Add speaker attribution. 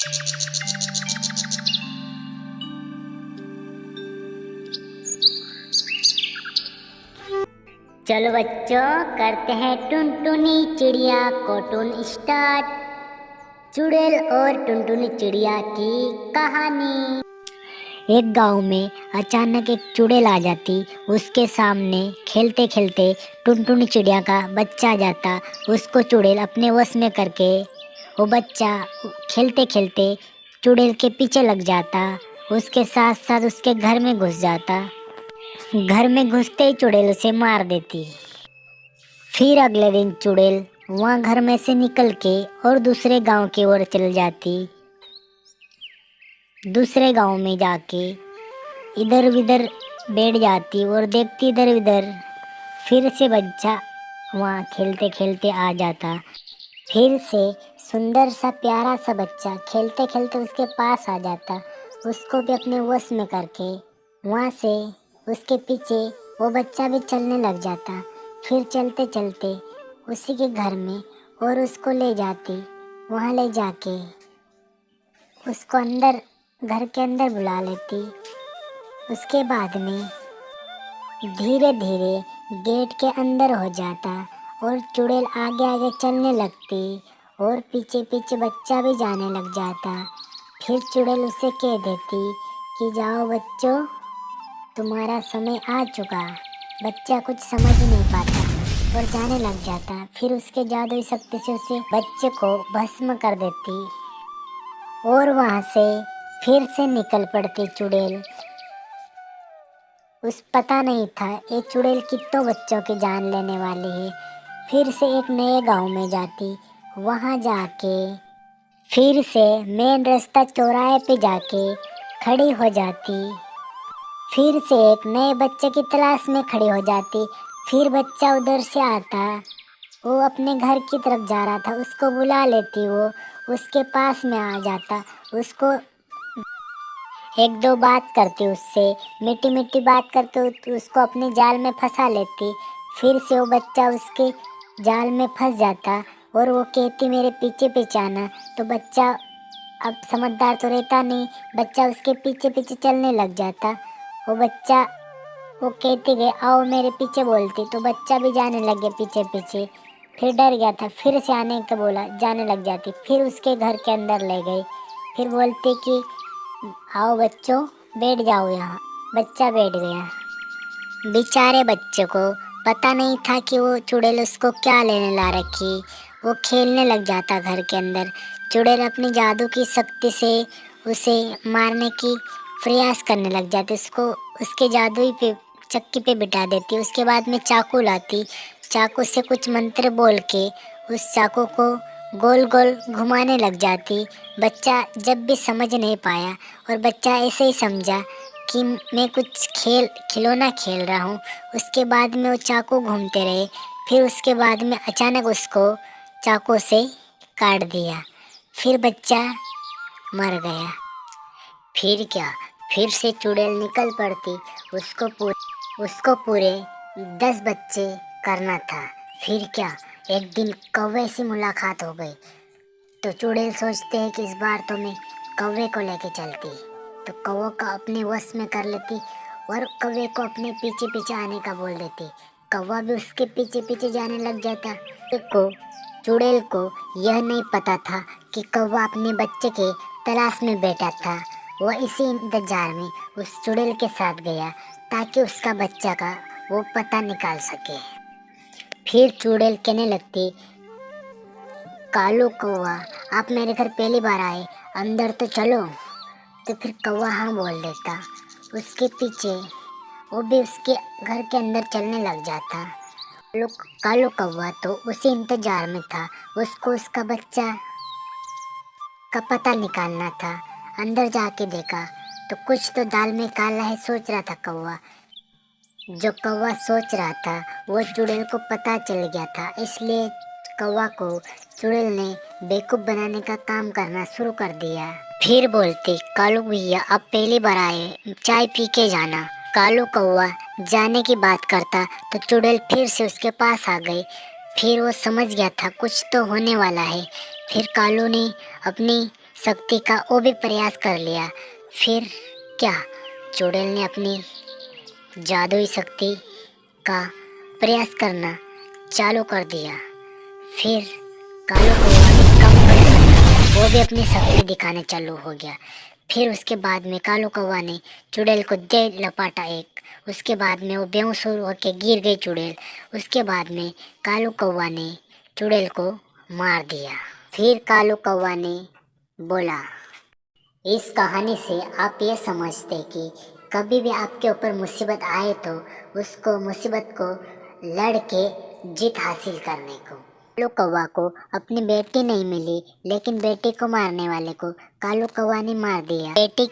Speaker 1: चलो बच्चों, करते हैं टुनटुनी चिड़िया कार्टून स्टार्ट। चुड़ैल और टुनटुनी चिड़िया की कहानी। एक गांव में अचानक एक चुड़ैल आ जाती। उसके सामने खेलते खेलते टुनटुनी चिड़िया का बच्चा आ जाता। उसको चुड़ैल अपने वश में करके वो बच्चा खेलते खेलते चुड़ैल के पीछे लग जाता। उसके साथ साथ उसके घर में घुस जाता। घर में घुसते ही चुड़ैल उसे मार देती। फिर अगले दिन चुड़ैल वहाँ घर में से निकल के और दूसरे गांव की ओर चल जाती। दूसरे गांव में जाके इधर उधर बैठ जाती और देखती इधर उधर। फिर से बच्चा वहाँ खेलते खेलते आ जाता। फिर से सुंदर सा प्यारा सा बच्चा खेलते खेलते उसके पास आ जाता। उसको भी अपने वश में करके वहाँ से उसके पीछे वो बच्चा भी चलने लग जाता। फिर चलते चलते उसी के घर में और उसको ले जाती। वहाँ ले जाके उसको अंदर घर के अंदर बुला लेती। उसके बाद में धीरे धीरे गेट के अंदर हो जाता और चुड़ैल आगे आगे चलने लगती और पीछे पीछे बच्चा भी जाने लग जाता। फिर चुड़ैल उसे कह देती कि जाओ बच्चों, तुम्हारा समय आ चुका। बच्चा कुछ समझ नहीं पाता और जाने लग जाता। फिर उसके जादुई शक्ति से उसे बच्चे को भस्म कर देती और वहाँ से फिर से निकल पड़ती चुड़ैल। उस पता नहीं था ये चुड़ैल कितनों बच्चों की जान लेने वाली है। फिर से एक नए गांव में जाती। वहाँ जाके फिर से मेन रास्ता चौराहे पे जाके खड़ी हो जाती। फिर से एक नए बच्चे की तलाश में खड़ी हो जाती। फिर बच्चा उधर से आता। वो अपने घर की तरफ जा रहा था। उसको बुला लेती। वो उसके पास में आ जाता। उसको एक दो बात करती, उससे मीठी मीठी बात करके उसको अपने जाल में फंसा लेती। फिर से वो बच्चा उसके जाल में फंस जाता और वो कहती मेरे पीछे पीछे आना। तो बच्चा अब समझदार तो रहता नहीं, बच्चा उसके पीछे पीछे चलने लग जाता। वो कहते गए आओ मेरे पीछे बोलती, तो बच्चा भी जाने लग गया पीछे पीछे। फिर डर गया था, फिर से आने को बोला, जाने लग जाती। फिर उसके घर के अंदर ले गई। फिर बोलती कि आओ बच्चों, बैठ जाओ यहाँ। बच्चा बैठ गया। बेचारे बच्चे को पता नहीं था कि वो चुड़ैल उसको क्या लेने ला रखी। वो खेलने लग जाता घर के अंदर। चुड़ैल अपनी जादू की शक्ति से उसे मारने की प्रयास करने लग जाती। उसको उसके जादुई पे चक्की पे बिठा देती। उसके बाद में चाकू लाती। चाकू से कुछ मंत्र बोल के उस चाकू को गोल गोल घुमाने लग जाती। बच्चा जब भी समझ नहीं पाया और बच्चा ऐसे ही समझा कि मैं कुछ खिलौना खेल रहा हूँ। उसके बाद में वो चाकू घूमते रहे। फिर उसके बाद में अचानक उसको चाकू से काट दिया। फिर बच्चा मर गया। फिर क्या, फिर से चुड़ैल निकल पड़ती। उसको पूरे 10 बच्चे करना था। फिर क्या, एक दिन कौवे से मुलाकात हो गई। तो चुड़ैल सोचते हैं कि इस बार तो मैं कौवे को लेके चलती। तो कौवा का अपने वश में कर लेती और कौवे को अपने पीछे पीछे आने का बोल देती। कौवा भी उसके पीछे पीछे जाने लग जाता। चुड़ैल को यह नहीं पता था कि कौवा अपने बच्चे के तलाश में बैठा था। वह इसी इंतजार में उस चुड़ैल के साथ गया ताकि उसका बच्चा का वो पता निकाल सके। फिर चुड़ैल कहने लगती, कालू कौवा, आप मेरे घर पहली बार आए, अंदर तो चलो। तो फिर कौवा हाँ बोल देता। उसके पीछे वो भी उसके घर के अंदर चलने लग जाता। कालू कौवा तो उसी इंतजार में था। उसको उसका बच्चा का पता निकालना था। अंदर जाके देखा तो कुछ तो दाल में काला है, सोच रहा था कौवा। जो कौवा सोच रहा था वो चुड़ैल को पता चल गया था। इसलिए कौवा को चुड़ैल ने बेवकूफ बनाने का काम करना शुरू कर दिया। फिर बोलती, कालू भैया अब पहली बार आए, चाय पी के जाना। कालू कौवा जाने की बात करता तो चुड़ैल फिर से उसके पास आ गई। फिर वो समझ गया था कुछ तो होने वाला है। फिर कालू ने अपनी शक्ति का वो भी प्रयास कर लिया। फिर क्या, चुड़ैल ने अपनी जादुई शक्ति का प्रयास करना चालू कर दिया। फिर कालू कौवा भी कम नहीं बना, वो भी अपनी शक्ति दिखाने चालू हो गया। फिर उसके बाद में कालू कौवा ने चुड़ैल को दे लपाटा एक। उसके बाद में वो बेहोश होकर गिर गई चुड़ैल। उसके बाद में कालू कौवा ने चुड़ैल को मार दिया। फिर कालू कौवा ने बोला, इस कहानी से आप ये समझते कि कभी भी आपके ऊपर मुसीबत आए तो उसको मुसीबत को लड़ के जीत हासिल करने को। कालू कौवा को अपनी बेटी नहीं मिली, लेकिन बेटी को मारने वाले को कालू कौवा ने मार दिया। बेटी के